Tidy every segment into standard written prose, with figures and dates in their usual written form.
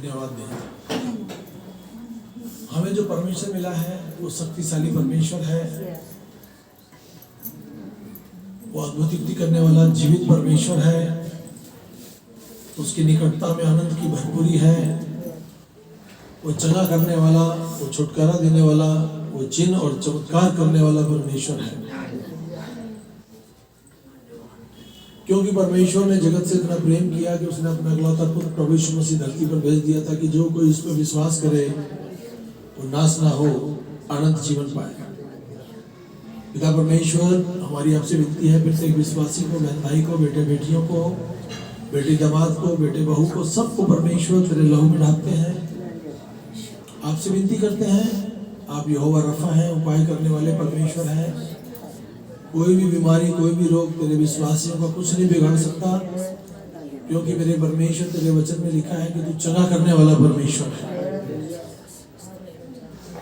धन्यवाद दें। हमें जो परमेश्वर मिला है वो शक्तिशाली परमेश्वर है, वो अद्भुत युक्ति करने वाला जीवित परमेश्वर है, उसकी निकटता में आनंद की भरपूरी है, वो चंगा करने वाला, वो छुटकारा देने वाला, वो चिन्ह और चमत्कार करने वाला परमेश्वर है। क्योंकि परमेश्वर ने जगत से इतना प्रेम किया कि उसने अपना इकलौता पुत्र प्रभु यीशु मसीह धरती पर भेज दिया था कि जो कोई उस पर विश्वास करे वो नाश ना हो, अनंत जीवन पाए। पिता परमेश्वर, हमारी आपसे विनती है प्रत्येक विश्वासी को, बहन भाई को, बेटे बेटियों को, बेटी दामाद को, बेटे बहू को, सबको परमेश्वर तेरे लहू में ढांपते हैं। आपसे विनती करते हैं, आप यहोवा रफा है, उपाय करने वाले परमेश्वर है। कोई भी बीमारी, कोई भी रोग तेरे विश्वासियों का कुछ नहीं बिगाड़ सकता, क्योंकि मेरे परमेश्वर तेरे वचन में लिखा है कि तू चंगा करने वाला परमेश्वर है।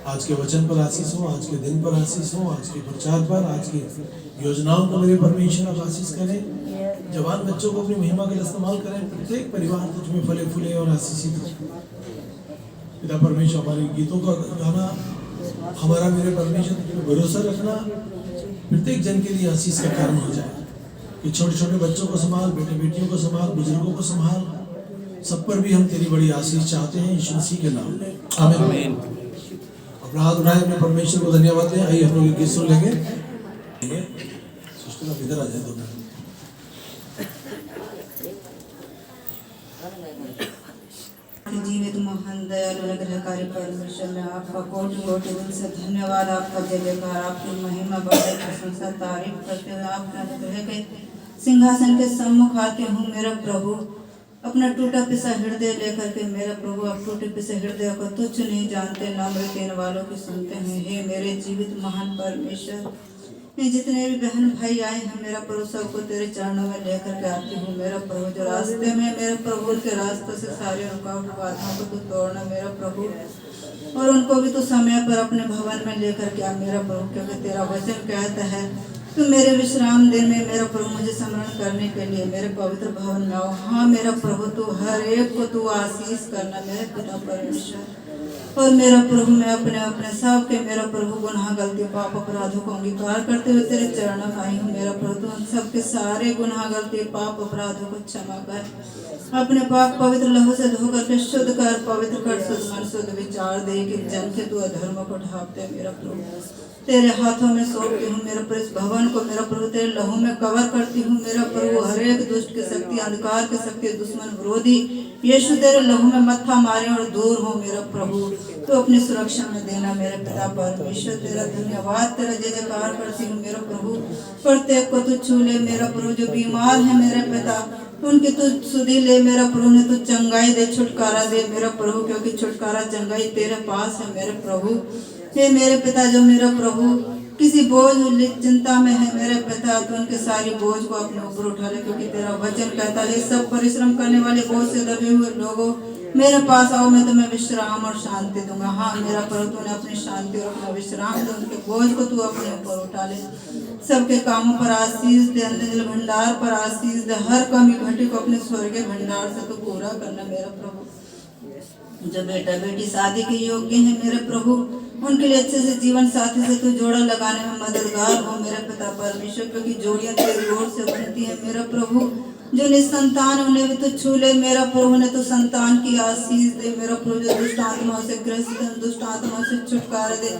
आज के वचन पर आशीष हो, आज के दिन पर आशीष हो, आज के प्रचार पर, आज की योजनाओं को मेरे परमेश्वर आप आशीष करें। जवान बच्चों को अपनी महिमा के लिए इस्तेमाल करें। प्रत्येक परिवार तुझ में फले फूले और आशीषित हो। पिता परमेश्वर, हमारे गीतों का गाना, हमारा मेरे परमेश्वर तुझ में भरोसा रखना प्रत्येक जन के लिए आशीष का कारण हो जाए। कि छोटे छोटे बच्चों को संभाल, बेटे बेटियों को संभाल, बुजुर्गों को संभाल, सब पर भी हम तेरी बड़ी आशीष चाहते हैं, यीशु मसीह के नाम में आमीन। अपना हाथ उठाए, अपने परमेश्वर को धन्यवाद दें। आइए हम लोग गीत सुन लेंगे। सिस्टर आप इधर आ जाए। दो जीवित महान दयालु अनुग्रहकारी परमेश्वर में आपका कोटि कोटि दिल से धन्यवाद, आपका जय जयकार, आपकी महिमा बड़ाई प्रशंसा तारीफ करते हुए आपके अनुग्रह के सिंहासन के सम्मुख आते हूँ। मेरा प्रभु, अपना टूटा पिसा हृदय लेकर के मेरा प्रभु, आप टूटे पिसे हृदय को तुच्छ नहीं जानते, नम्र देने वालों की सुनते हैं। हे मेरे जीवित महान परमेश्वर, मैं जितने भी बहन भाई आए हैं मेरा प्रभु, सबको तेरे चरणों में लेकर के आती हूँ। मेरा प्रभु, जो रास्ते में मेरे प्रभु के रास्ते से सारे रुकावट बाधाओं को तू तोड़ना मेरा प्रभु, और उनको भी तू समय पर अपने भवन में लेकर के आ मेरा प्रभु, क्योंकि तेरा वचन कहता है तू मेरे विश्राम दिन में मेरा प्रभु मुझे स्मरण करने के लिए मेरे पवित्र भवन में आओ। हाँ मेरा प्रभु, तू हर एक को तू आशीष करना मेरे पिता परमेश्वर। और मेरा प्रभु, मैं अपने अपने सब के मेरा प्रभु गुनाह गलती पाप अपराधों को अंगीकार करते हुए तेरे चरणों में आई हूँ। मेरा प्रभु, तू उन सबके सारे गुनाह गलती पाप अपराधों को क्षमा कर, अपने पाक पवित्र लहू से धो करके शुद्ध कर, पवित्र कर, शुद्ध मन शुद्ध विचार दे कि जन के तू अधर्म को ढांपते मेरा प्रभु तेरे हाथों में सौंपती हूँ। मेरा प्रभु, इस भवन को मेरा प्रभु तेरे लहू में कवर करती हूँ। मेरा प्रभु, हर एक दुष्ट की शक्ति, अंधकार की शक्ति, दुश्मन विरोधी यीशु तेरे लहू में मत्था मारे और दूर हो मेरा प्रभु, तो अपनी सुरक्षा में देना मेरे पिता परमेश्वर। तेरा धन्यवाद, तेरा जय जयकार करती हूँ मेरा प्रभु। प्रत्येक को तू छू ले मेरा प्रभु, जो बीमार है मेरे पिता उनकी तू सुधि ले मेरा प्रभु, ने तू चंगाई दे, छुटकारा दे मेरा प्रभु, क्योंकि छुटकारा चंगाई तेरे पास है मेरे प्रभु। हे मेरे पिता, जो मेरा प्रभु किसी बोझ चिंता में है मेरे पिता, तो उनके सारी बोझ को अपने ऊपर उठा ले, क्योंकि तेरा वचन कहता है सब परिश्रम करने वाले बोझ से दबे हुए लोगों मेरे पास आओ, मैं तुम्हें विश्राम और शांति दूंगा। हाँ मेरा प्रभु, तूने अपनी शांति और अपना विश्राम दे, उनके बोझ को तू अपने ऊपर उठा ले। सबके कामों पर आशीष दे, अन्न भंडार पर आशीष दे, हर कमी घटी को अपने स्वर्गीय भंडार से तू पूरा करना मेरा प्रभु। जो बेटा बेटी शादी के योग्य है मेरे प्रभु, उनके लिए अच्छे से जीवन साथी से तू जोड़ा लगाने में मददगार हो मेरे पिता परमेश्वर, क्योंकि जोड़ियां तेरी ओर से बनती है मेरा प्रभु। जो निसंतान उन्हें भी तू छू ले मेरा प्रभु, ने तो संतान की आशीष दे मेरा प्रभु। जो दुष्ट आत्माओं से ग्रसित है, दुष्ट आत्माओं से छुटकारा दे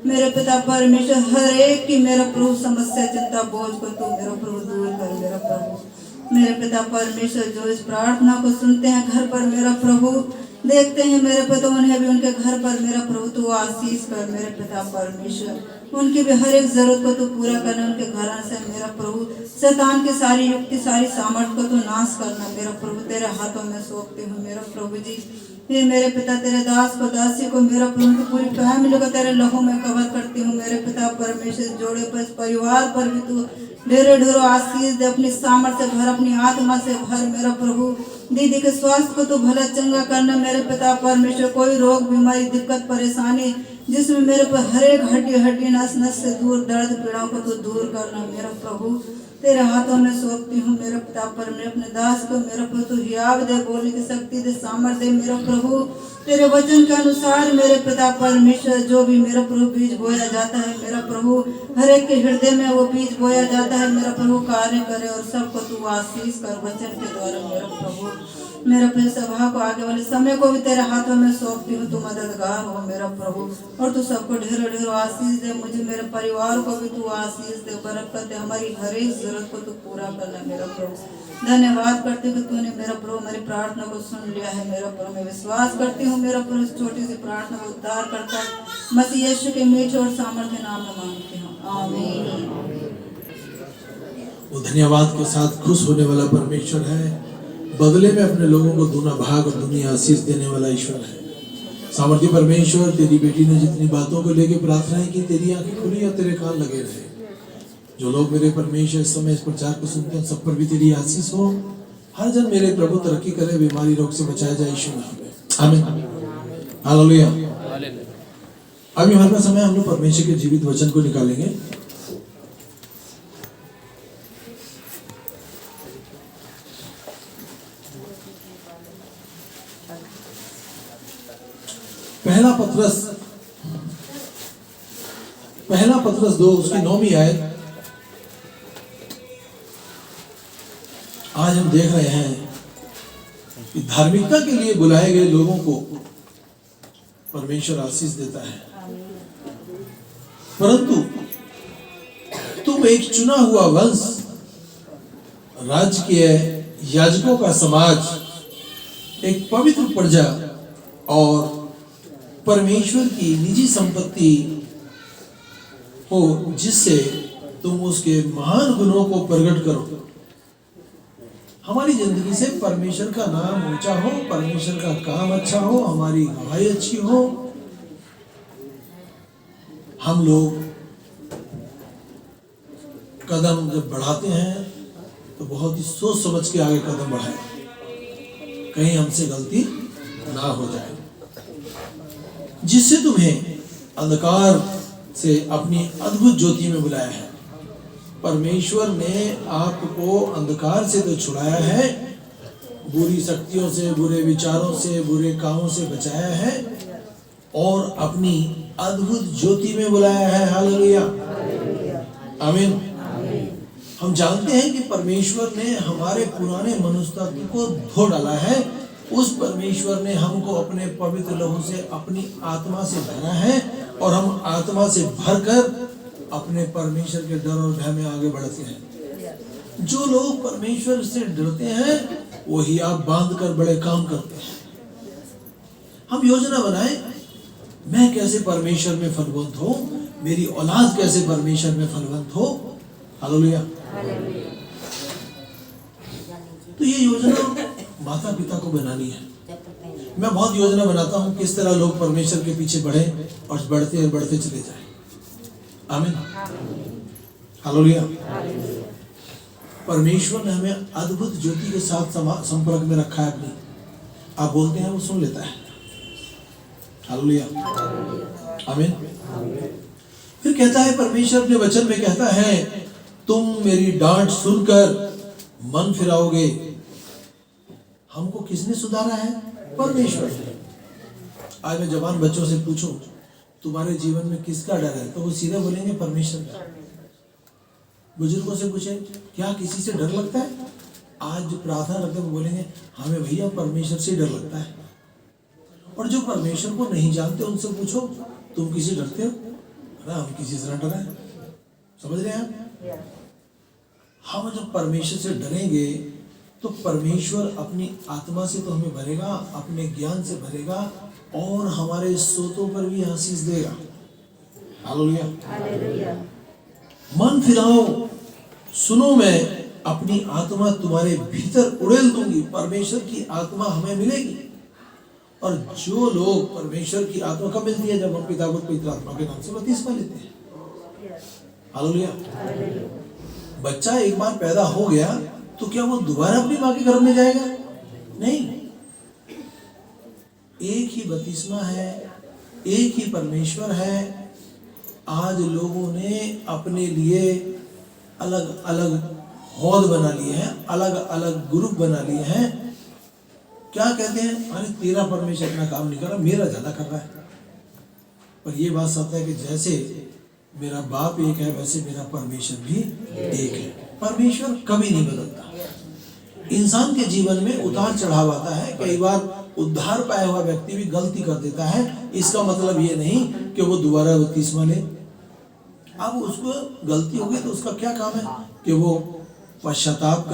मेरे पिता परमेश्वर। हर एक की मेरा प्रभु समस्या चिंता बोझ को तू मेरा प्रभु दूर कर मेरा प्रभु। मेरे पिता परमेश्वर, जो इस प्रार्थना को सुनते हैं घर पर मेरा प्रभु देखते हैं मेरे पिता, उन्हें भी उनके घर पर मेरा प्रभु तू आशीष कर मेरे पिता परमेश्वर। उनकी भी हर एक जरूरत को तू पूरा करना, उनके घर से मेरा प्रभु शैतान की सारी युक्ति सारी सामर्थ को तू नाश करना मेरा प्रभु, तेरे हाथों में सौंपती हूँ मेरा प्रभु जी। ये मेरे पिता, तेरे दास को दासी को मेरा प्रभु पूरी फैमिली को तेरे लहू में कवर करती हूँ मेरे पिता परमेश्वर। जोड़े पर इस परिवार पर भी तू ढेरों ढेरों आशीष दे, अपनी सामर्थ्य भर, अपनी आत्मा से भर मेरा प्रभु। दीदी के स्वास्थ्य को तो भला चंगा करना मेरे पिता परमेश्वर। कोई रोग बीमारी दिक्कत परेशानी जिसमें मेरे पर हर एक हड्डी हड्डी नस नस से दूर दर्द पीड़ाओं को तो दूर करना मेरा प्रभु। तेरे हाथों में सौंपती हूँ मेरे पिता परमेश्वर। अपने दास को मेरा प्रभु तू हियाव दे, बोलने की शक्ति दे, सामर्थ्य दे मेरा प्रभु। तेरे वचन के अनुसार मेरे पिता परमेश्वर जो भी मेरा प्रभु बीज बोया जाता है मेरा प्रभु, हर एक के हृदय में वो बीज बोया जाता है मेरा प्रभु, कार्य करे और सबको तू आशीष कर वचन के द्वारा मेरा प्रभु। मेरा प्रिय सभा को आगे वाले समय को भी तेरे हाथों में सौंपती हूँ, तू मददगार हो मेरा प्रभु, और तू सबको ढेरों ढेरों आशीष दे। मुझे मेरे परिवार को भी तू आशीष दे, बरकत दे, हमारी हर एक जरूरत को तू पूरा करना मेरा प्रभु। धन्यवाद करती हूँ कि तूने मेरा प्रभु मेरी प्रार्थना को सुन लिया है मेरा प्रभु। मैं विश्वास करती हूँ मेरा प्रभु इस छोटी सी प्रार्थना को उद्धार करता मसीह यीशु के मीठे और सामर्थ्य नाम में मांगती हूँ, आमीन। वो धन्यवाद के साथ खुश होने वाला परमेश्वर है, बदले में अपने लोगों को दूना भाग और दुनिया आशीष देने वाला ईश्वर है। सामर्थ्य परमेश्वर, तेरी बेटी ने जितनी बातों को लेकर प्रार्थनाएं की, तेरी आंखें खुली और तेरे कान लगे रहे। जो लोग मेरे परमेश्वर इस समय इस प्रचार को सुनते हैं सब पर भी तेरी आशीष हो। हर जन मेरे प्रभु तरक्की करे, बीमारी रोग से बचाया जाए यीशु नाम में, आमीन, हालेलुया। अभी हमारे पास समय, हम लोग परमेश्वर के जीवित वचन को निकालेंगे। पहला पत्रस 2 उसकी 9वीं आयत। आज हम देख रहे हैं कि धार्मिकता के लिए बुलाए गए लोगों को परमेश्वर आशीष देता है, परंतु तुम एक चुना हुआ वंश, राजकीय याजकों का समाज, एक पवित्र प्रजा और परमेश्वर की निजी संपत्ति हो, जिससे तुम उसके महान गुणों को प्रकट करो। हमारी जिंदगी से परमेश्वर का नाम ऊंचा हो, परमेश्वर का काम अच्छा हो, हमारी गवाही अच्छी हो। हम लोग कदम जब बढ़ाते हैं तो बहुत ही सोच समझ के आगे कदम बढ़ाएं, कहीं हमसे गलती ना हो जाए, जिससे तुम्हें अंधकार से अपनी अद्भुत ज्योति में बुलाया है। परमेश्वर ने आपको अंधकार से तो छुड़ाया है, बुरी शक्तियों से, बुरे विचारों से, बुरे कामों से बचाया है और अपनी अद्भुत ज्योति में बुलाया है। हालेलुया, आमीन। हम जानते हैं कि परमेश्वर ने हमारे पुराने मनुष्य तत्व को धो डाला है। उस परमेश्वर ने हमको अपने पवित्र लहू से, अपनी आत्मा से भरा है और हम आत्मा से भरकर अपने परमेश्वर के डर और भय में आगे बढ़ते हैं। जो लोग परमेश्वर से डरते हैं वही आप बांध कर बड़े काम करते हैं। हम योजना बनाएं, मैं कैसे परमेश्वर में फलवंत हो, मेरी औलाद कैसे परमेश्वर में फलवंत हो। हालेलुया। तो ये योजना माता पिता को बनानी है। मैं बहुत योजना बनाता हूँ किस तरह लोग परमेश्वर के पीछे बढ़े और बढ़ते बढ़ते चले जाए। आमीन, हालेलुया। परमेश्वर ने हमें अद्भुत ज्योति के साथ संपर्क में रखा है अपनी। आप बोलते हैं वो सुन लेता है। हालेलुया, आमीन। फिर कहता है परमेश्वर अपने वचन में कहता है, तुम मेरी डांट सुनकर मन फिराओगे। हमको किसने सुधारा है? परमेश्वर ने। आज मैं जवान बच्चों से पूछूं तुम्हारे जीवन में किसका डर है, तो वो सीधे बोलेंगे परमेश्वर का। बुजुर्गों से पूछे क्या किसी से डर लगता है, आज जो प्रार्थना करते हैं वो बोलेंगे हमें भैया परमेश्वर से डर लगता है। और जो परमेश्वर को नहीं जानते उनसे पूछो तुम किसी डरते हो? अरे हम किसी से न डरे। समझ रहे हैं आप? हम जब परमेश्वर से डरेंगे तो परमेश्वर अपनी आत्मा से तो हमें भरेगा, अपने ज्ञान से भरेगा और हमारे सोतों पर भी आशीष देगा। हालेलुया। मन फिराओ, सुनो, मैं अपनी आत्मा तुम्हारे भीतर उड़ेल दूंगी। परमेश्वर की आत्मा हमें मिलेगी। और जो लोग परमेश्वर की आत्मा कब मिलती है? जब हम पिता पुत्र पवित्र आत्मा के नाम से बपतिस्मा लेते हैं। हालेलुया। बच्चा एक बार पैदा हो गया तो क्या वो दोबारा अपनी माँ के गर्भ में जाएगा? नहीं। एक ही बपतिस्मा है, एक ही परमेश्वर है। आज लोगों ने अपने लिए अलग अलग हौद बना लिए हैं, अलग अलग ग्रुप बना लिए हैं। क्या कहते हैं, अरे तेरा परमेश्वर अपना काम नहीं कर रहा, मेरा ज्यादा कर रहा है। पर ये बात सत्य है कि जैसे मेरा बाप एक है वैसे मेरा परमेश्वर भी एक है। परमेश्वर कभी नहीं बदलता। इंसान के जीवन में उतार चढ़ाव आता है। कई बार उद्धार पाया हुआ व्यक्ति भी गलती कर देता है। इसका मतलब ये नहीं कि वो दोबारा बपतिस्मा ले। अब उसको गलती होगी तो उसका क्या काम है कि वो पश्चाताप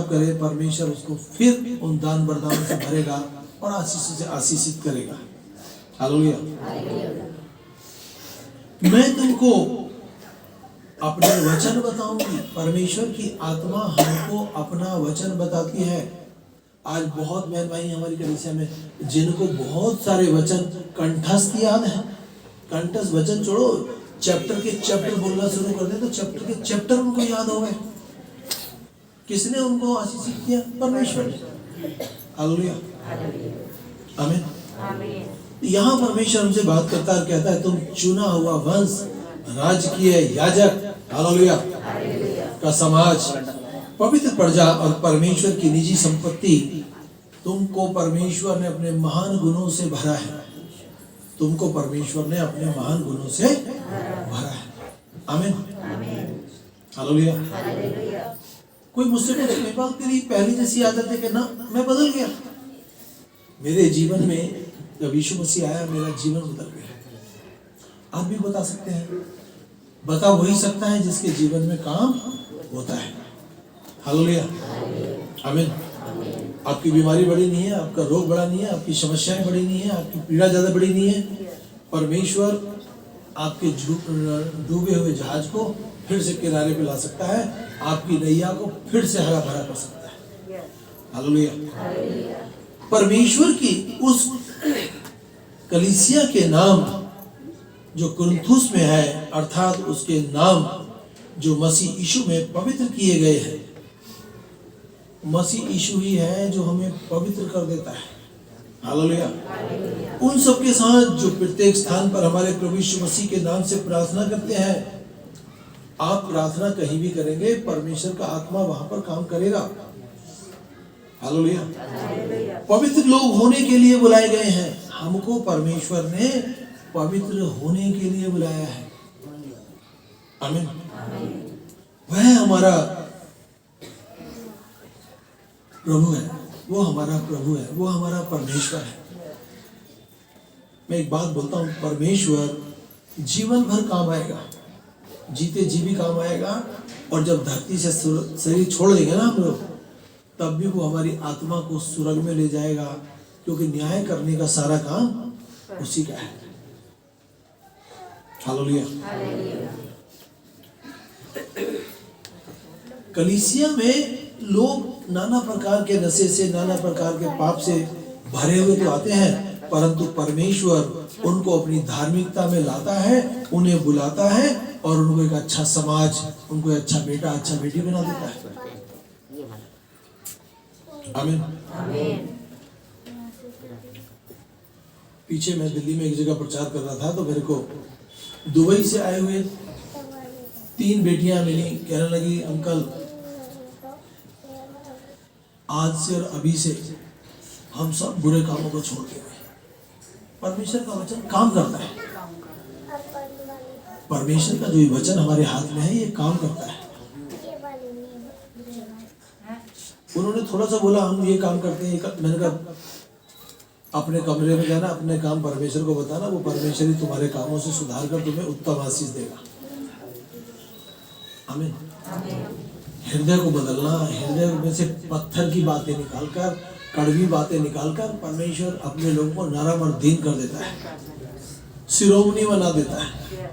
करे। परमेश्वर उसको फिर उन दान वरदानों से भरेगा और आशीष से आशीषित करेगा। हालेलुया। मैं तुमको अपने वचन बताऊंगी। परमेश्वर की आत्मा हमको अपना वचन बताती है। आज बहुत बहन भाई हमारी कलीसिया में जिनको बहुत सारे वचन कंठस्थ याद है। कंठस्थ वचन छोड़ो, चैप्टर के चैप्टर बोलना शुरू कर दे तो चैप्टर के चैप्टर उनको याद हो गए। किसने उनको आशीषित किया? परमेश्वर। हालेलुया, आमीन। यहाँ परमेश्वर हमसे बात करता है, कहता है तुम चुना हुआ वंश, राजकीय याजक, हालेलुया, का समाज, पवित्र प्रजा और परमेश्वर की निजी संपत्ति। तुमको परमेश्वर ने अपने महान गुणों से भरा है। तुमको परमेश्वर ने अपने महान गुणों से भरा है। आमीन, हालेलुया। कोई मुझसे पूछे मेरे पास तेरी पहली जैसी आदत है कि ना मैं बदल गया? मेरे जीवन में जब यीशु मसीह आया मेरा जीवन बदल गया। आप भी बता सकते हैं। बता वही सकता है जिसके जीवन में काम होता है। हालेलुया, आमीन। आपकी बीमारी बड़ी नहीं है, आपका रोग बड़ा नहीं है, आपकी समस्याएं बड़ी नहीं है, आपकी पीड़ा ज्यादा बड़ी नहीं है। परमेश्वर आपके डूबे हुए जहाज को फिर से किनारे पे ला सकता है, आपकी नैया को फिर से हरा भरा कर सकता है। हालेलुया। परमेश्वर की उस कलीसिया के नाम जो कुरिन्थुस में है, अर्थात उसके नाम जो मसीह यीशु में पवित्र किए गए हैं। मसीह यीशु ही है जो हमें पवित्र कर देता है। हालेलुया। उन सबके साथ जो प्रत्येक स्थान पर हमारे प्रभु यीशु मसीह के नाम से प्रार्थना करते हैं। आप प्रार्थना कहीं भी करेंगे, परमेश्वर का आत्मा वहां पर काम करेगा। हालेलुया। पवित्र लोग होने के लिए बुलाए गए हैं। हमको परमेश्वर ने पवित्र होने के लिए बुलाया है। आमीन। वह हमारा प्रभु है, वो हमारा प्रभु है, वो हमारा परमेश्वर है। मैं एक बात बोलता हूँ, परमेश्वर जीवन भर काम आएगा, जीते जी भी काम आएगा। और जब धरती से शरीर छोड़ देंगे ना हम लोग, तब भी वो हमारी आत्मा को स्वर्ग में ले जाएगा, क्योंकि न्याय करने का सारा काम उसी का है। हालेलुया। कलीसिया में लोग नाना प्रकार के नशे से, नाना प्रकार के पाप से भरे हुए तो आते हैं, परंतु परमेश्वर उनको अपनी धार्मिकता में लाता है, उन्हें बुलाता है और उनको एक अच्छा समाज, उनको एक अच्छा बेटा, अच्छा बेटी बना देता है। आमीन। पीछे मैं दिल्ली में एक जगह प्रचार कर रहा था, तो मेरे को दुबई से आए हुए 3 बेटियां मिली। कहने लगी अंकल, आज से और अभी से हम सब बुरे कामों को छोड़ देंगे। परमेश्वर का वचन काम करता है। परमेश्वर का जो वचन हमारे हाथ में है, ये काम करता है। उन्होंने थोड़ा सा बोला हम ये काम करते हैं। मैंने कहा अपने कमरे में जाना, अपने काम परमेश्वर को बताना, वो परमेश्वर ही तुम्हारे कामों से सुधार कर तुम्हें उत्तम आशीष देगा। आमीन। हृदय को बदलना, हृदय में से पत्थर की बातें निकालकर, कड़वी बातें निकालकर परमेश्वर अपने लोगों को नरम और दीन कर देता है, शिरोमणि बना देता है।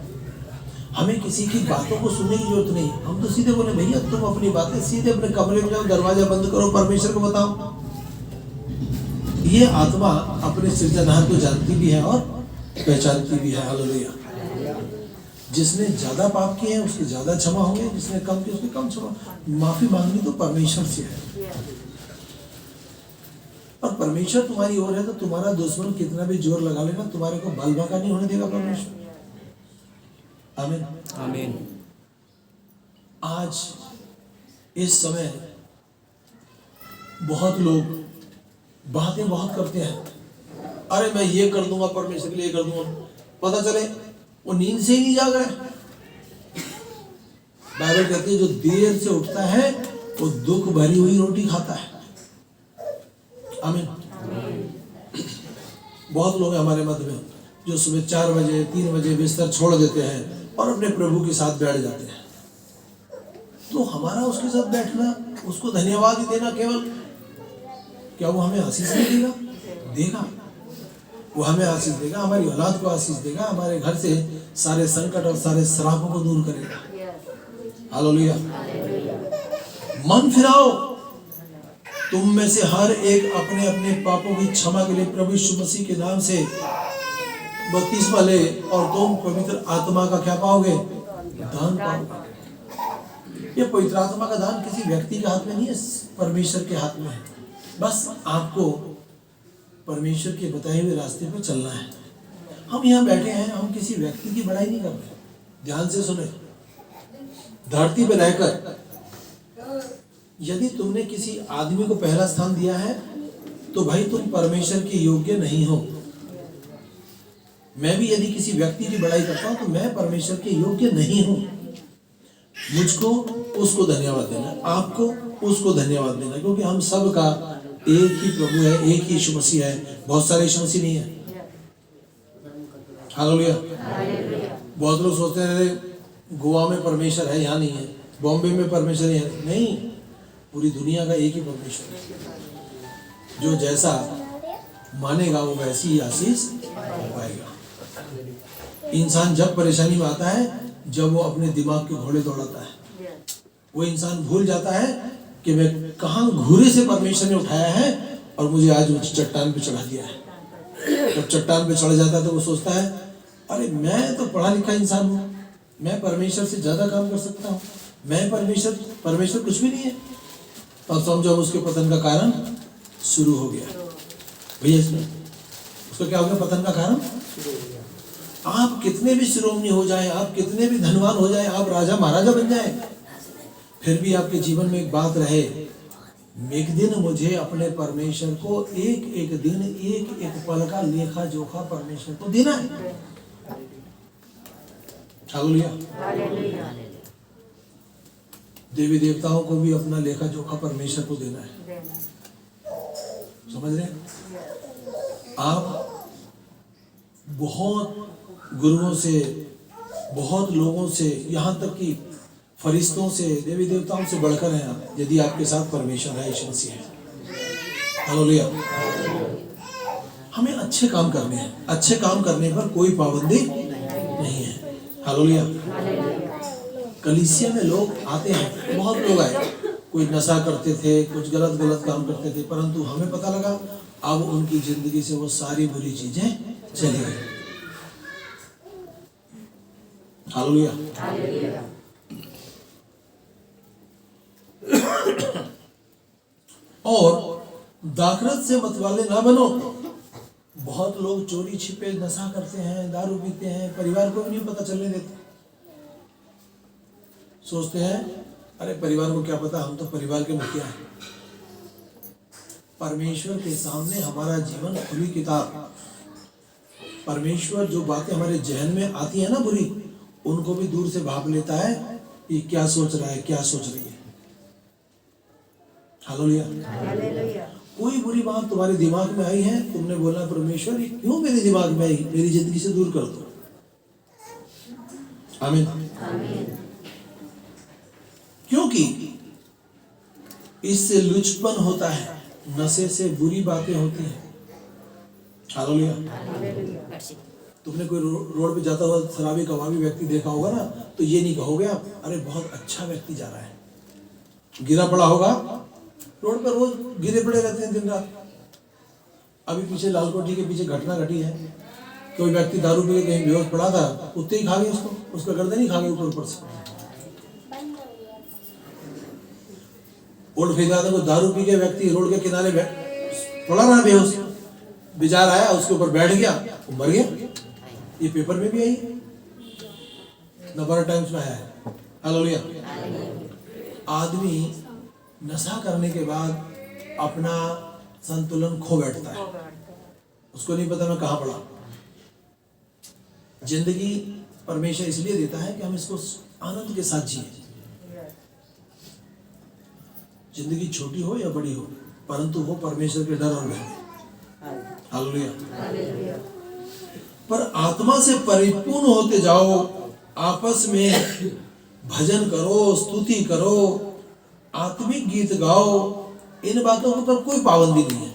हमें किसी की बातों को सुनने की जरूरत नहीं। हम तो सीधे बोले भैया तुम अपनी बातें सीधे अपने कमरे में जाओ, दरवाजा बंद करो, परमेश्वर को बताओ। ये आत्मा अपने सृजनहार को जानती भी है और पहचानती भी है। हालेलुया। जिसने ज्यादा पाप किए हैं उसके ज्यादा क्षमा होंगे, जिसने कम किए उसके कम क्षमा। माफी मांगनी तो परमेश्वर से है। और परमेश्वर तुम्हारी ओर है तो तुम्हारा दुश्मन कितना भी जोर लगा लेगा, तुम्हारे को बल भका नहीं होने देगा परमेश्वर। आमीन। आमीन। आज इस समय बहुत लोग बातें बहुत करते हैं, अरे मैं ये कर दूंगा परमेश्वर के लिए, कर दूंगा, पता चले वो नींद से ही नहीं जाग रहे। बाइबल कहती है जो देर से उठता है वो दुख भरी हुई रोटी खाता है। आमीन। बहुत लोग हैं हमारे मध्य में जो सुबह 4 बजे 3 बजे बिस्तर छोड़ देते हैं और अपने प्रभु के साथ बैठ जाते हैं। तो हमारा उसके साथ बैठना, उसको धन्यवाद ही देना केवल, क्या वो हमें आशीष नहीं देगा? देगा। वो हमें आशीष देगा, हमारी औलाद को आशीष देगा, हमारे घर से सारे संकट और सारे श्रापों को दूर करेगा। हालेलुया। मन फिराओ, तुम में से हर एक अपने अपने पापों की क्षमा के लिए प्रभु यीशु मसीह के नाम से बपतिस्मा ले और तुम पवित्र आत्मा का क्या पाओगे? दान पाओगे। ये पवित्र आत्मा का दान किसी व्यक्ति के हाथ में नहीं है, परमेश्वर के हाथ में है। बस आपको परमेश्वर के बताए हुए रास्ते पर चलना है। हम यहाँ बैठे हैं, हम किसी व्यक्ति की बड़ाई नहीं कर रहे। ध्यान से सुने, धरती पर रहकर यदि तुमने किसी आदमी को पहला स्थान दिया है तो भाई तुम परमेश्वर के योग्य नहीं हो। मैं भी यदि किसी व्यक्ति की बड़ाई करता हूं तो मैं परमेश्वर के योग्य नहीं हूं। मुझको उसको धन्यवाद देना, आपको उसको धन्यवाद देना, क्योंकि हम सब का एक ही प्रभु है, एक ही यीशु मसीह है। बहुत सारे यीशु मसीह नहीं है। हालेलुया। बहुत लोग सोचते हैं गोवा में परमेश्वर है, यहाँ नहीं है, बॉम्बे में परमेश्वर है। नहीं, पूरी दुनिया का एक ही परमेश्वर है। जो जैसा मानेगा वो वैसी ही आशीष पाएगा। इंसान जब परेशानी में आता है जब वो अपने दिमाग के घोड़े दौड़ाता है। वो इंसान भूल जाता है कि मैं कहाँ घूरे से परमेश्वर ने उठाया है और मुझे आज उस चट्टान पे चढ़ा दिया है। जब चट्टान पे चढ़ जाता है तो वो सोचता है अरे मैं तो पढ़ा लिखा इंसान हूँ, मैं परमेश्वर से ज्यादा काम कर सकता हूँ, मैं परमेश्वर कुछ भी नहीं है। तब समझो उसके पतन का कारण शुरू हो गया। भैया इसमें उसका क्या हो गया? पतन का कारण। आप कितने भी शिरोमणि हो जाए, आप कितने भी धनवान हो जाए, आप राजा महाराजा बन जाए, फिर भी आपके जीवन में एक बात रहे, एक दिन मुझे अपने परमेश्वर को एक एक दिन एक एक पल का लेखा जोखा परमेश्वर को देना है। हालेलुया। देवी देवताओं को भी अपना लेखा जोखा परमेश्वर को देना है। समझ रहे हैं? आप बहुत गुरुओं से, बहुत लोगों से, यहाँ तक कि फरिश्तों से, देवी देवताओं से बढ़कर हैं आप, यदि आपके साथ परमेश्वर है, यीशु मसीह है। हालेलुया। हमें अच्छे काम करने हैं, अच्छे काम करने पर कोई पाबंदी नहीं है। हालेलुया। कलीसिया में लोग आते हैं, बहुत लोग आए, कोई नशा करते थे, कुछ गलत काम करते थे, परंतु हमें पता लगा अब उनकी जिंदगी से वो सारी बुरी चीजें चली गई। हालेलुया। और दाखरत से मतवाले ना बनो। बहुत लोग चोरी छिपे नशा करते हैं, दारू पीते हैं, परिवार को भी नहीं पता चलने देते। सोचते हैं अरे परिवार को क्या पता, हम तो परिवार के मुखिया हैं। परमेश्वर के सामने हमारा जीवन खुली किताब। परमेश्वर जो बातें हमारे जहन में आती है ना बुरी, उनको भी दूर से भाप लेता है, ये क्या सोच रहा है, क्या सोच रही है। हालेलुया। कोई बुरी बात तुम्हारे दिमाग में आई है, तुमने बोला परमेश्वर ये क्यों मेरे दिमाग में आई, मेरी जिंदगी से दूर कर दो। आमीन। क्योंकि इससे लुचपन होता है, नशे से बुरी बातें होती हैं। हालेलुया। तुमने कोई रोड पे जाता हुआ शराबी कबाबी व्यक्ति देखा होगा ना, तो ये नहीं कहोगे आप अरे बहुत अच्छा व्यक्ति जा रहा है। गिरा पड़ा होगा, रोड पर रोज गिरे पड़े रहते हैं दिन रात। अभी पीछे लालकोठी के पीछे घटना घटी है, कोई व्यक्ति दारू पी के कहीं बेहोश पड़ा था, कुत्ते ही खा गए उसको, उसका गर्दन ही खा गए ऊपर से। ओल्ड फेंका था, दारू पी के व्यक्ति रोड के किनारे पड़ा रहा बेहोश, बिजार आया उसके ऊपर बैठ गया, वो मर गया। ये पेपर में भी आई, नंबर टाइम्स में आया है। हालेलुया। आदमी नशा करने के बाद अपना संतुलन खो बैठता है, उसको नहीं पता मैं कहाँ पड़ा। जिंदगी परमेश्वर इसलिए देता है कि हम इसको आनंद के साथ जिए। जिंदगी छोटी हो या बड़ी हो, परंतु वो परमेश्वर के डर और भय में। हालेलुया। पर आत्मा से परिपूर्ण होते जाओ, आपस में भजन करो, स्तुति करो, आत्मिक गीत गाओ। इन बातों के ऊपर कोई पाबंदी नहीं है।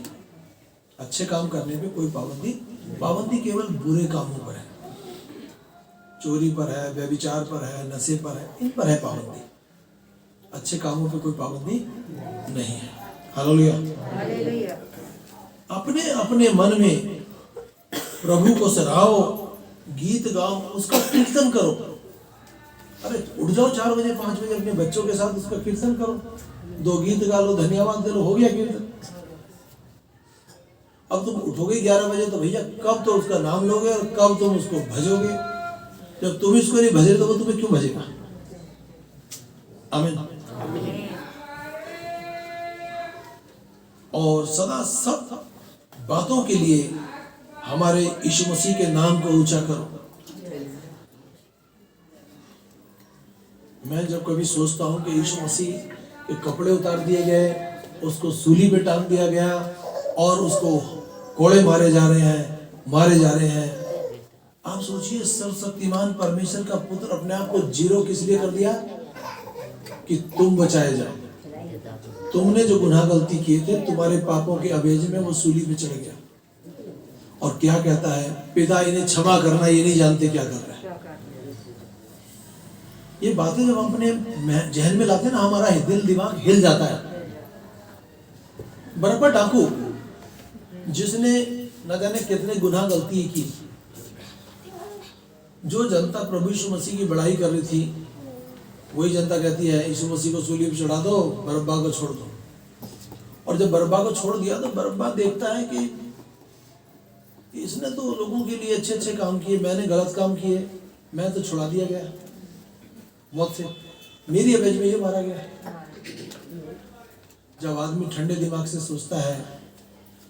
अच्छे काम करने पे कोई पाबंदी केवल बुरे कामों पर है, चोरी पर है, व्यभिचार पर है, नशे पर है, इन पर है पाबंदी। अच्छे कामों पे कोई पाबंदी नहीं है। हालेलुया। अपने अपने मन में प्रभु को सराहो, गीत गाओ, उसका कीर्तन करो। अरे उठ जाओ 4 बजे 5 बजे अपने बच्चों के साथ उसका कीर्तन करो, 2 गीत गा लो, धन्यवाद दे लो, हो गया कीर्तन। अब तुम उठोगे 11 बजे तो भैया कब तो उसका नाम लोगे और कब तुम उसको भजोगे। जब तुम इसको नहीं भजे तो वो तुम्हें क्यों भजेगा। आमीन। और सदा सब बातों के लिए हमारे यीशु मसीह के नाम को ऊंचा करो। मैं जब कभी सोचता हूं कि यीशु मसीह के कपड़े उतार दिए गए, उसको सूली पे टांग दिया गया और उसको कोड़े मारे जा रहे हैं। आप सोचिए, सर्वशक्तिमान परमेश्वर का पुत्र अपने आप को जीरो किस लिए कर दिया? कि तुम बचाए जाओ। तुमने जो गुनाह गलती किए थे, तुम्हारे पापों के अवेज में वो सूली पे चढ़ गया। और क्या कहता है? पिता इन्हें क्षमा करना, ये नहीं जानते क्या कर रहे हैं। ये बातें जब हम अपने जहन में लाते हैं ना, हमारा दिल दिमाग हिल जाता है। बरअब्बा डाकू, जिसने न जाने कितने गुनाह गलती की, जो जनता प्रभु यीशु मसीह की बड़ाई कर रही थी, वही जनता कहती है यीशु मसीह को सूली पर चढ़ा दो, बरअब्बा को छोड़ दो। और जब बरअब्बा को छोड़ दिया तो बरअब्बा देखता है कि इसने तो लोगों के लिए अच्छे अच्छे काम किए, मैंने गलत काम किए, मैं तो छुड़ा दिया गया मौत से, मेरी अवेज में ये मारा गया। जब आदमी ठंडे दिमाग से सोचता है,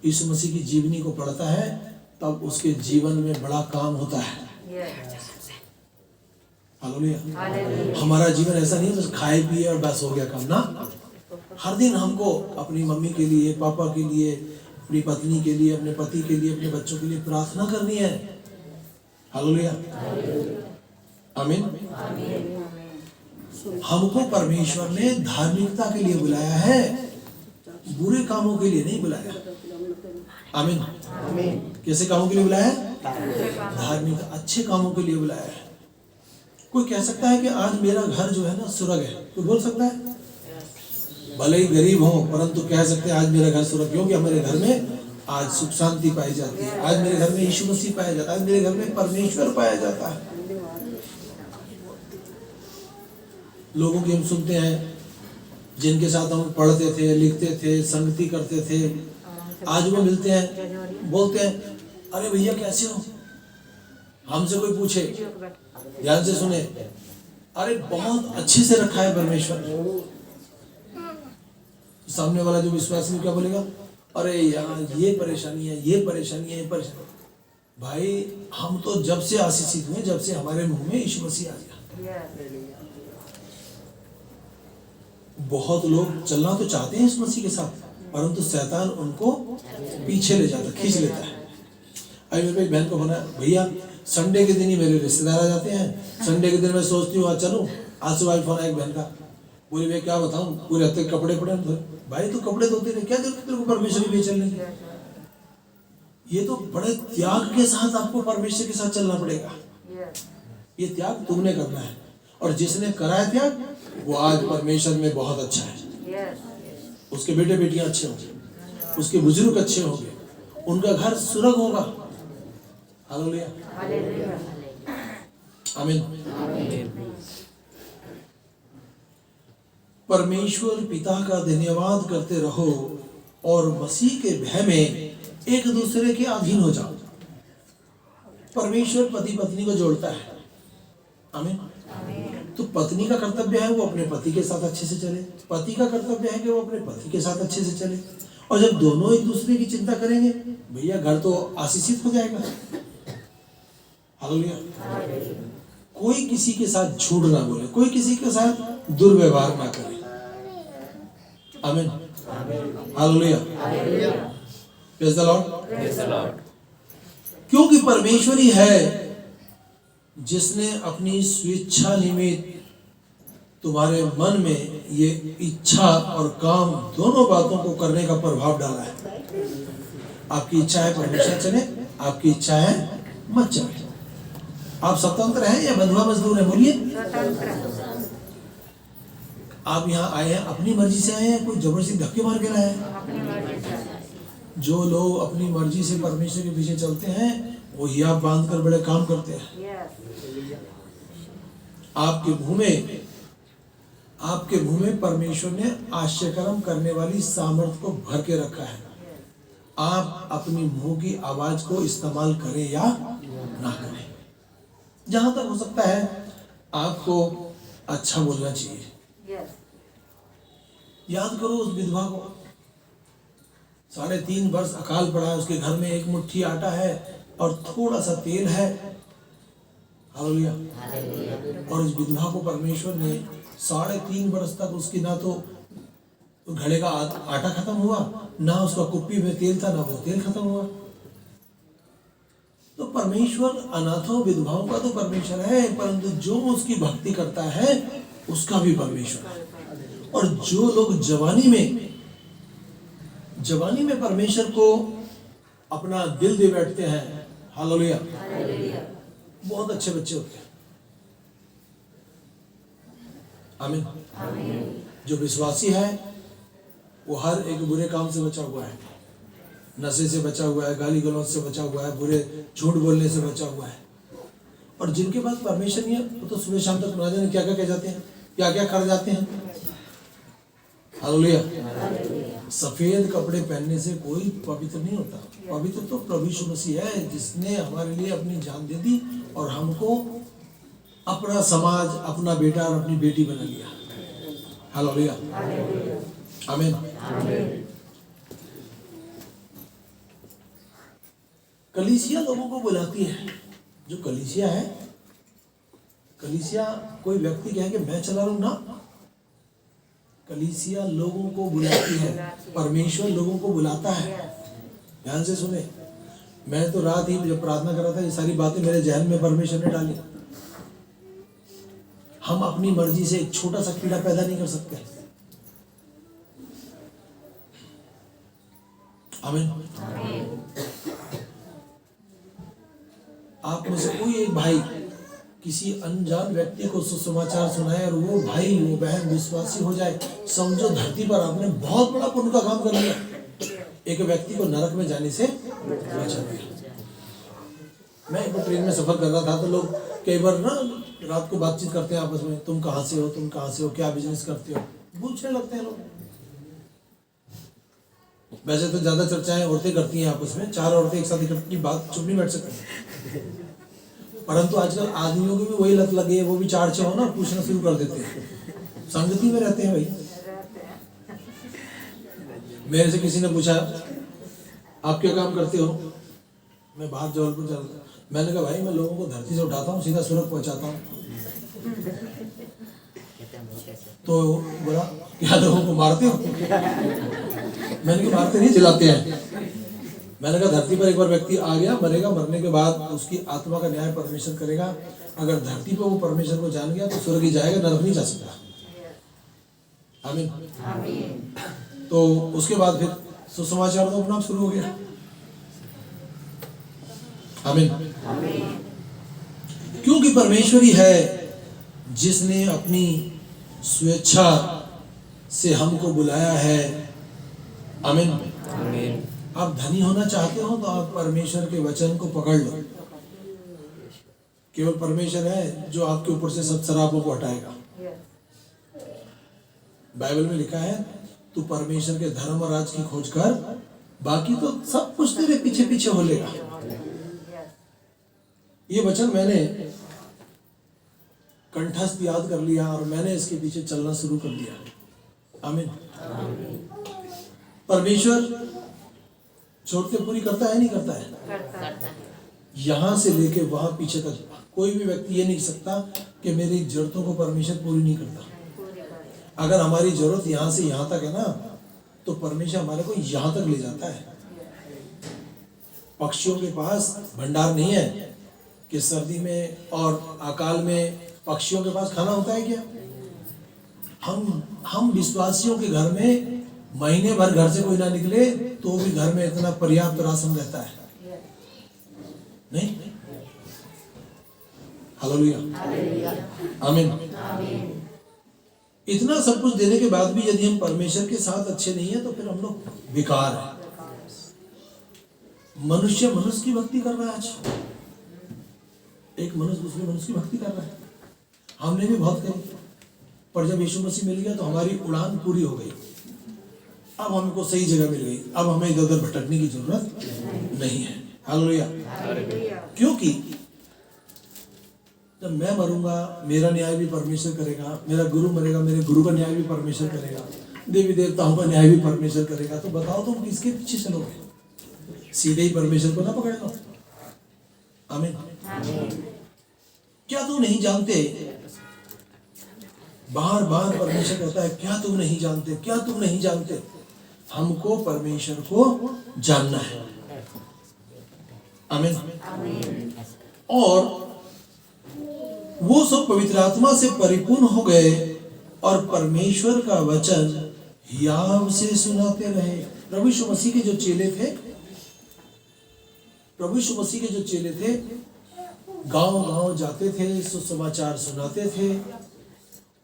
यीशु मसीह की जीवनी को पढ़ता है, तब उसके जीवन में बड़ा काम होता है। हालेलुया। हमारा जीवन ऐसा नहीं बस खाए पिए और बस हो गया काम ना। हर दिन हमको अपनी मम्मी के लिए, पापा के लिए, अपनी पत्नी के लिए, अपने पति के लिए, अपने बच्चों के लिए प्रार्थना करनी है। हालेलुया। आमीन। हमको परमेश्वर ने धार्मिकता के लिए बुलाया है, बुरे कामों के लिए नहीं बुलाया। आमीन। कैसे कामों के लिए बुलाया है? धार्मिक अच्छे कामों के लिए बुलाया है। कोई कह सकता है कि आज मेरा घर जो है ना स्वर्ग है, कोई बोल सकता है? भले ही गरीब हो, परंतु कह सकते हैं आज मेरा घर स्वर्ग, क्योंकि हमारे घर में आज सुख शांति पाई जाती है, आज मेरे घर में यीशु मसीह पाया जाता है, आज मेरे घर में परमेश्वर पाया जाता है। लोगों की हम सुनते हैं, जिनके साथ हम पढ़ते थे, लिखते थे, संगति करते थे, आज वो मिलते हैं, बोलते हैं, अरे भैया कैसे हो? हमसे कोई पूछे, ध्यान से सुने, अरे बहुत अच्छे से रखा है परमेश्वर। सामने वाला जो विश्वास नहीं क्या बोलेगा? अरे यार ये परेशानी है, ये परेशानी है, ये परेशानी। भाई हम तो जब से आशीषित हुए, जब से हमारे मुंह में यीशु मसीह आ गया। बहुत लोग चलना तो चाहते हैं इस मसीह के साथ, परंतु शैतान उनको पीछे ले जाता, खींच लेता है। अभी मेरे बहन को बोला, भैया संडे के दिन ही मेरे रिश्तेदार आ जाते हैं, संडे के दिन मैं सोचती हूँ आज चलूँ। आज सुबह फोन आया एक बहन का, बोली मैं क्या बताऊँ, पूरे हफ्ते कपड़े पड़े। भाई तो कपड़े धोते रहे, क्या जरूरत तेरे को परमेश्वर के चलने की? ये तो बड़े त्याग के साथ आपको परमेश्वर के साथ चलना पड़ेगा। ये त्याग तुमने करना है, और जिसने करा है त्याग, वो आज परमेश्वर में बहुत अच्छा है। उसके बेटे बेटियां अच्छे होंगे, उसके बुजुर्ग अच्छे होंगे, उनका घर स्वर्ग होगा। हालेलुया। आमीन। परमेश्वर पिता का धन्यवाद करते रहो और मसीह के भय में एक दूसरे के अधीन हो जाओ। परमेश्वर पति पत्नी को जोड़ता है। आमीन। तो पत्नी का कर्तव्य है वो अपने पति के साथ अच्छे से चले, पति का कर्तव्य है कि वो अपने पति के साथ अच्छे से चले। और जब दोनों एक दूसरे की चिंता करेंगे भैया घर तो आशीषित हो जाएगा। हालेलुया। कोई किसी के साथ झूठ ना बोले, कोई किसी के साथ दुर्व्यवहार ना करे। आमीन। हालेलुया। Praise the Lord. क्योंकि परमेश्वर ही है जिसने अपनी स्वेच्छा निमित्त तुम्हारे मन में ये इच्छा और काम दोनों बातों को करने का प्रभाव डाला है। आपकी इच्छा है परमेश्वर चले, आपकी इच्छा है मत चले। आप स्वतंत्र हैं या बंधुआ मजदूर हैं? बोलिए। आप यहाँ आए हैं अपनी मर्जी से आए हैं, कोई जबरदस्ती धक्के मार के लाए हैं? जो लोग अपनी मर्जी से परमेश्वर के पीछे चलते हैं वो हियाब बांध कर बड़े काम करते हैं। आपके मुंह में परमेश्वर ने आश्चर्यकर्म करने वाली सामर्थ्य को भर के रखा है। आप अपनी मुंह की आवाज को इस्तेमाल करें या ना करें, जहां तक हो सकता है आपको अच्छा बोलना चाहिए। याद करो उस विधवा को, 3.5 वर्ष अकाल पड़ा है, उसके घर में एक मुट्ठी आटा है और थोड़ा सा तेल है। हालेलुया। और इस विधवा को परमेश्वर ने 3.5 वर्ष तक उसकी ना तो घड़े का आटा खत्म हुआ, ना उसका कुप्पी में तेल था, ना वो तेल खत्म हुआ। तो परमेश्वर अनाथों विधवाओं का तो परमेश्वर है, परंतु जो उसकी भक्ति करता है उसका भी परमेश्वर है। और जो लोग जवानी में परमेश्वर को अपना दिल दे बैठते हैं, हालेलुया, बहुत अच्छे बच्चे होते हैं। आमीन। जो विश्वासी है वो हर एक बुरे काम से बचा हुआ है, नशे से बचा हुआ है, गाली गलौज से बचा हुआ है, बुरे झूठ बोलने से बचा हुआ है। और जिनके पास परमेश्वर नहीं है वो तो सुबह शाम तक ना जाने क्या क्या कह जाते हैं, क्या क्या कर जाते हैं। हालेलुया। सफेद कपड़े पहनने से कोई पवित्र नहीं होता। पवित्र तो प्रभु यीशु मसीह है जिसने हमारे लिए अपनी जान दे दी और हमको अपना समाज, अपना बेटा और अपनी बेटी बना लिया। हालेलुया। आमीन। कलीसिया लोगों को बुलाती है। जो कलीसिया है, कलीसिया कोई व्यक्ति कहे कि मैं चला लूं ना, कलीसिया लोगों को बुलाती है। परमेश्वर लोगों को बुलाता है। ध्यान से सुने। मैं तो रात ही जब प्रार्थना कर रहा था ये सारी बातें मेरे जहन में परमेश्वर ने डाली। हम अपनी मर्जी से एक छोटा सा कीड़ा पैदा नहीं कर सकते। आमीन। आप में से कोई एक भाई किसी अनजान व्यक्ति को सुसमाचार सुनाए और वो भाई वो बहन विश्वासी हो जाए, समझो धरती पर आपने बहुत बड़ा पुण्य का काम कर लिया। एक व्यक्ति को नरक में जाने से बचा दिया। मैं एक बार ट्रेन में सफर कर रहा था तो लोग कई बार ना रात को बातचीत करते हैं आपस में, तुम कहाँ से हो, तुम कहाँ से हो, क्या बिजनेस करते हो, पूछने लगते हैं लोग। वैसे तो ज्यादा चर्चाएं औरतें करती हैं आपस में, 4 औरतें एक साथ इकट्ठी बात चुप नहीं बैठ सकती। परंतु आजकल आदमियों की भी वही लत लगी है, वो भी 4-6 हो ना पूछना शुरू कर देते हैं, संगति में रहते हैं भाई। मेरे से किसी ने पूछा आप क्या काम करते हो, मैं बाहर जबलपुर चलता। मैंने कहा भाई मैं लोगों को धरती से उठाता हूँ सीधा स्वर्ग पहुंचाता हूँ। तो बोला क्या लोगों को मारते हो? मैंने कहा मारते नहीं, जिलाते हैं। मैंने कहा धरती पर एक बार व्यक्ति आ गया, मरेगा, मरने के बाद उसकी आत्मा का न्याय परमेश्वर करेगा। अगर धरती पर वो परमेश्वर को जान गया तो स्वर्ग ही जाएगा, नरक नहीं जा सकता। आमीन। तो उसके बाद फिर सुसमाचार तो अपना शुरू हो गया। आमीन। क्योंकि परमेश्वर ही है जिसने अपनी स्वेच्छा से हमको बुलाया है। आमीन। आप धनी होना चाहते हो तो आप परमेश्वर के वचन को पकड़ लो। केवल परमेश्वर है जो आपके ऊपर से सब शराबों को हटाएगा। बाइबल में लिखा है तू परमेश्वर के धर्म और राज की खोज कर, बाकी तो सब कुछ तेरे पीछे पीछे हो लेगा। ये वचन मैंने कंठस्थ याद कर लिया और मैंने इसके पीछे चलना शुरू कर दिया। आमीन। परमेश्वर छोड़ के पूरी करता है नहीं करता है? करता है। यहां से लेके वहां पीछे तक कोई भी व्यक्ति ये नहीं कह सकता कि मेरी जरूरतों को परमेश्वर पूरी नहीं करता। अगर हमारी जरूरत यहां से यहां तक है ना, तो परमेश्वर हमारे को यहां तक ले जाता है। पक्षियों के पास भंडार नहीं है कि सर्दी में और अकाल में पक्षियों के पास खाना होता है क्या? हम विश्वासियों के घर में महीने भर घर से कोई ना निकले तो भी घर में इतना पर्याप्त राशन रहता है, नहीं? हालेलुया, आमीन। इतना सब कुछ देने के बाद भी यदि हम परमेश्वर के साथ अच्छे नहीं है तो फिर हम लोग बेकार है। मनुष्य की भक्ति कर रहा है आज, एक मनुष्य दूसरे मनुष्य की भक्ति कर रहा है। हमने भी बहुत करी, पर जब यीशु मसीह मिल गया तो हमारी उड़ान पूरी हो गई। अब हमको सही जगह मिल गई, अब हमें इधर उधर भटकने की जरूरत नहीं है। हालेलुया। क्योंकि जब मैं मरूंगा मेरा न्याय भी परमेश्वर करेगा, मेरा गुरु मरेगा मेरे गुरु का न्याय भी परमेश्वर करेगा, देवी देवताओं का न्याय भी परमेश्वर करेगा। तो बताओ तुम किसके पीछे चलोगे? सीधे ही परमेश्वर को ना पकड़ लो। आमीन। क्या तुम नहीं जानते? बार बार परमेश्वर कहता है क्या तुम नहीं जानते, क्या तुम नहीं जानते? हमको परमेश्वर को जानना है। आमीन। और वो सब पवित्र आत्मा से परिपूर्ण हो गए और परमेश्वर का वचन हियाव से सुनाते रहे। प्रभु यीशु मसीह के जो चेले थे गांव-गांव जाते थे, सुसमाचार सुनाते थे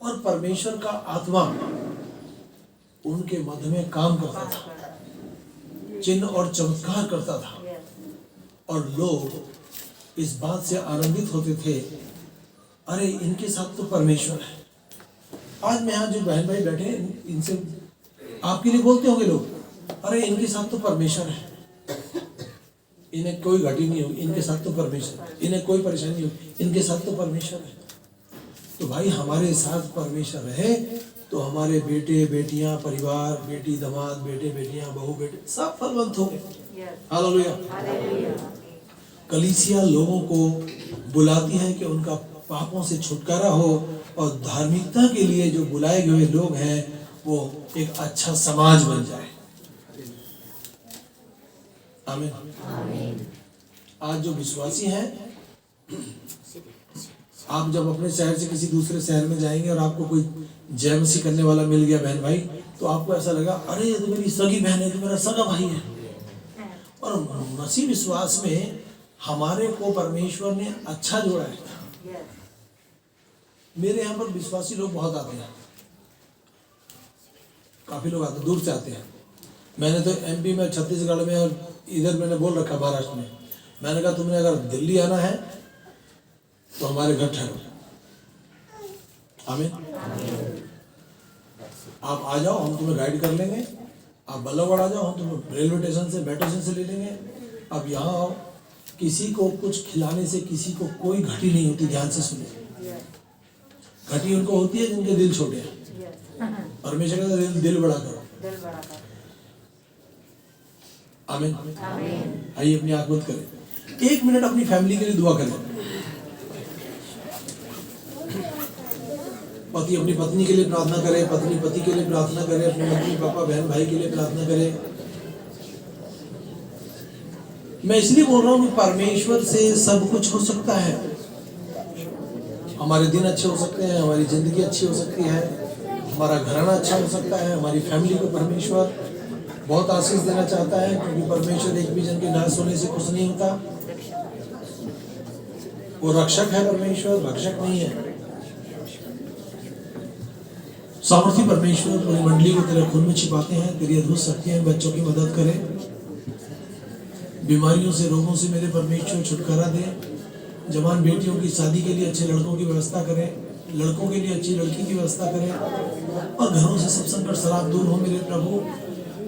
और परमेश्वर का आत्मा उनके मध्य में काम करता था, चिन्ह और चमत्कार करता था और लोग इस बात से आनंदित होते थे, अरे इनके साथ तो परमेश्वर है। आज मैं यहाँ जो बहन भाई बैठे हैं इनसे आपके लिए बोलते होंगे लोग, अरे इनके साथ तो परमेश्वर है, इन्हें कोई घटी नहीं होगी, इनके साथ तो परमेश्वर, इन्हें कोई परेशानी नहीं होगी, इनके साथ तो परमेश्वर है। तो भाई हमारे साथ परमेश्वर रहे तो हमारे बेटे बेटियां, परिवार, बेटी दामाद, बेटे बेटियां, बहू बेटे सब फलवंत होंगे। हालेलुया। कलीसिया लोगों को बुलाती है कि उनका पापों से छुटकारा हो और धार्मिकता के लिए जो बुलाए हुए लोग हैं वो एक अच्छा समाज बन जाए। आमीन। आज जो विश्वासी हैं, आप जब अपने शहर से किसी दूसरे शहर में जाएंगे और आपको कोई जय मसीह करने वाला मिल गया बहन भाई, तो आपको ऐसा लगा अरे ये तो मेरी सगी बहन है, तो मेरा सगा भाई है। और मसीह विश्वास में हमारे को परमेश्वर ने अच्छा जोड़ा है। मेरे यहाँ पर विश्वासी लोग बहुत आते हैं, काफी लोग आते हैं, दूर से आते हैं। मैंने तो एमपी में, छत्तीसगढ़ में और इधर मैंने बोल रखा महाराष्ट्र में, मैंने कहा तुमने अगर दिल्ली आना है तो हमारे घर ठहरो। आमीन। आप आ जाओ, हम तुम्हें गाइड कर लेंगे। आप बल्लभगढ़ आ जाओ, हम तुम्हें रेलवे स्टेशन से, मेट्रो स्टेशन से ले लेंगे। अब यहाँ आओ, किसी को कुछ खिलाने से किसी को कोई घटी नहीं होती। ध्यान से सुनिए, घटी उनको होती है जिनके दिल छोटे हैं। परमेश्वर का दिल बड़ा करो। आमीन। आइए अपनी आंख बंद करें, 1 मिनट अपनी फैमिली के लिए दुआ करें। पति अपनी पत्नी के लिए प्रार्थना करे, पत्नी पति के लिए प्रार्थना करे, अपने मम्मी पापा बहन भाई के लिए प्रार्थना करे। मैं इसलिए बोल रहा हूँ कि परमेश्वर से सब कुछ हो सकता है। हमारे दिन अच्छे हो सकते हैं, हमारी जिंदगी अच्छी हो सकती है, हमारा घराना अच्छा हो सकता है, हमारी फैमिली को परमेश्वर बहुत आशीष देना चाहता है, क्योंकि परमेश्वर एक भी जन के नाश होने से खुश नहीं होता। वो रक्षक है, परमेश्वर भक्षक नहीं है। सामर्थी परमेश्वर पूरी मंडली को तेरे खून में छिपाते हैं, तेरी अद्भुत शक्तियां बच्चों की मदद करें। बीमारियों से, रोगों से मेरे परमेश्वर छुटकारा दे। जवान बेटियों की शादी के लिए अच्छे लड़कों की व्यवस्था करें, लड़कों के लिए अच्छी लड़की की व्यवस्था करें और घरों से सब संकट शराब दूर हो मेरे प्रभु।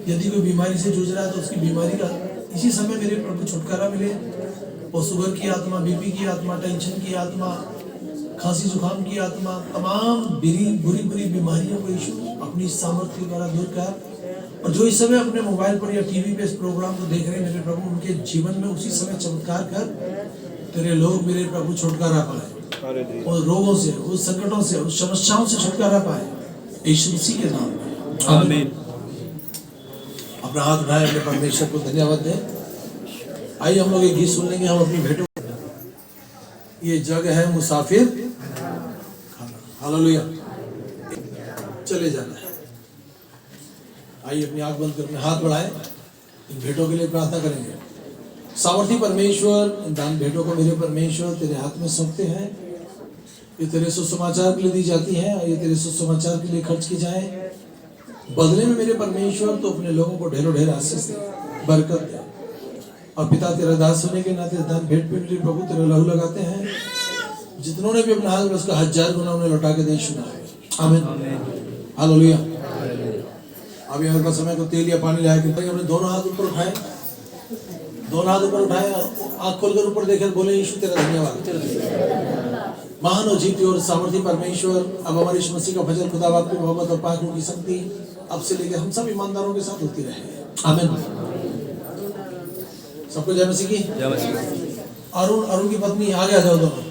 यदि कोई बीमारी से जूझ रहा है तो उसकी बीमारी का इसी समय मेरे प्रभु छुटकारा मिले। और शुगर की आत्मा, बीपी की आत्मा, टेंशन की आत्मा, खांसी जुकाम की आत्मा, तमाम बुरी बुरी बीमारियों को यीशु अपनी सामर्थ्य के द्वारा दूर कर। और जो इस समय अपने मोबाइल पर या टीवी पे इस प्रोग्राम को देख रहे हैं मेरे प्रभु, उनके जीवन में उसी समय चमत्कार कर तेरे लोग मेरे प्रभु छुटकारा पाए, उन रोगों से, उस संकटों से, उस समस्याओं से छुटकारा पाए, यीशु मसीह के नाम में आमीन। अपना हाथ उठाए, अपने परमेश्वर को धन्यवाद दें। आइए हम लोग एक गीत सुन लेंगे। हम अपनी भेंटों, ये जगह है मुसाफिर खाना, हालेलुया, चले जाना है। आइए अपनी आंख बंद कर अपने हाथ बढ़ाएं, इन भेंटों के लिए प्रार्थना करेंगे। सामर्थी परमेश्वर, इन दान भेंटों को मेरे परमेश्वर तेरे हाथ में सौंपते हैं। ये तेरे सुसमाचार के लिए दी जाती है, ये तेरे सुसमाचार के लिए खर्च की जाए। बदले में मेरे परमेश्वर तो अपने लोगों को ढेरों ढेर आशीष दे, बरकत दे। और पिता तेरा दास होने के नाते दान भेंट पे मेरे प्रभु तेरा लहू लगाते हैं। जितनों ने भी अपना हाथ में उसका 1000 गुना उन्हें लौटा के दे सुना है, आमीन, हालेलुया। अभी हमारे पास समय को तेल या पानी लाया कि अपने दोनों हाथ ऊपर उठाए, दोनों हाथ ऊपर उठाए और आंख खोलकर ऊपर देखकर बोले यीशु तेरा धन्यवाद। महान और जीती और सामर्थी परमेश्वर, अब हमारे यीशु मसीह का भजन खुदा बाप की मोहब्बत और पाक की शक्ति अब से लेकर हम सब ईमानदारों के साथ होती रहे, आमीन। सबको जय मसीह की। अरुण की पत्नी आगे आ जाओ दोनों।